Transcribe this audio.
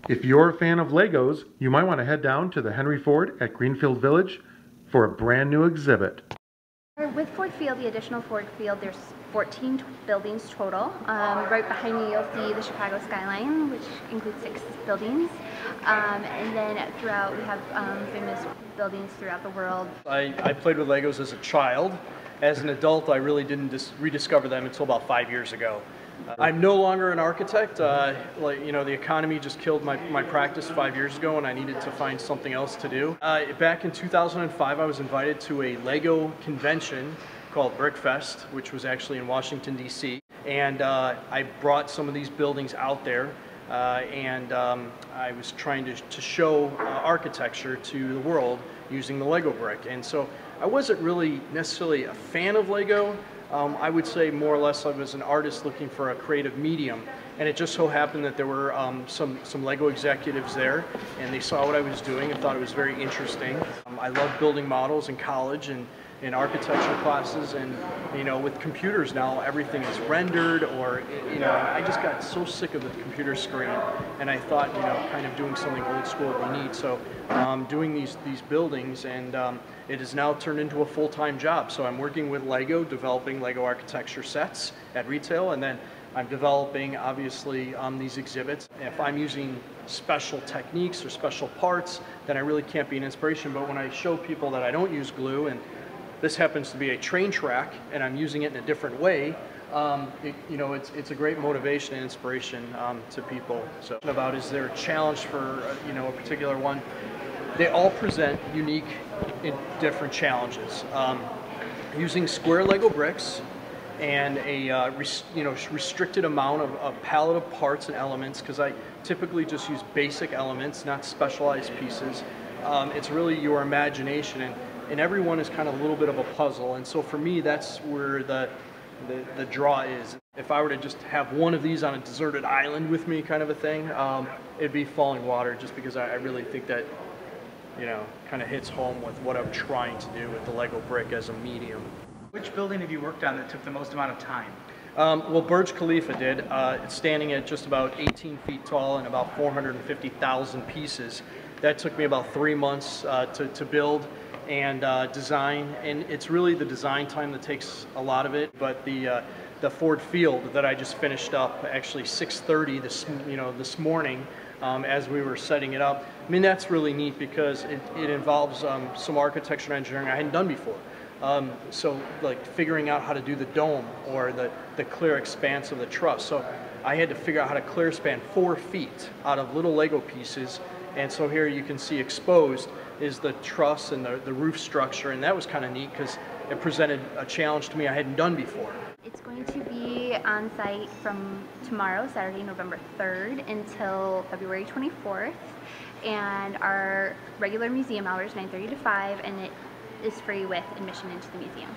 If you're a fan of Legos, you might want to head down to the Henry Ford at Greenfield Village for a brand new exhibit. With Ford Field, the additional Ford Field, there's 14 buildings total. Right behind me you'll see the Chicago skyline, which includes 6 buildings. And then throughout we have famous buildings throughout the world. I played with Legos as a child. As an adult, I really didn't rediscover them until about 5 years ago. I'm no longer an architect. The economy just killed my practice 5 years ago, and I needed to find something else to do. Back in 2005, I was invited to a Lego convention called Brickfest, which was actually in Washington, D.C. And I brought some of these buildings out there, and I was trying to show architecture to the world using the Lego brick. And so I wasn't really necessarily a fan of Lego. I would say more or less I was an artist looking for a creative medium, and it just so happened that there were some Lego executives there, and they saw what I was doing and thought it was very interesting. I love building models in college and in architecture classes, and with computers now everything is rendered, or I just got so sick of the computer screen, and I thought kind of doing something old school would be neat. So doing these buildings, and it has now turned into a full-time job. So I'm working with Lego, developing Lego architecture sets at retail, and then I'm developing, obviously, these exhibits. If I'm using special techniques or special parts, then I really can't be an inspiration. But when I show people that I don't use glue, and this happens to be a train track, and I'm using it in a different way, it's a great motivation and inspiration to people. So, about is there a challenge for a particular one? They all present unique and different challenges. Using square Lego bricks and a restricted amount of palette of parts and elements, because I typically just use basic elements, not specialized pieces. It's really your imagination, and everyone is kind of a little bit of a puzzle, and so for me that's where the draw is. If I were to just have one of these on a deserted island with me, kind of a thing, it'd be Falling Water, just because I really think that kind of hits home with what I'm trying to do with the Lego brick as a medium. Which building have you worked on that took the most amount of time? Well, Burj Khalifa did. It's standing at just about 18 feet tall and about 450,000 pieces. That took me about 3 months to build and design, and it's really the design time that takes a lot of it. But the Ford Field that I just finished up, actually 6:30 this morning, as we were setting it up. I mean, that's really neat because it involves some architecture and engineering I hadn't done before. So like figuring out how to do the dome or the clear expanse of the truss. So I had to figure out how to clear span 4 feet out of little Lego pieces. And so here you can see exposed is the truss and the roof structure, and that was kind of neat because it presented a challenge to me I hadn't done before. It's going to be on site from tomorrow, Saturday, November 3rd, until February 24th, and our regular museum hours 9:30 to 5, and it is free with admission into the museum.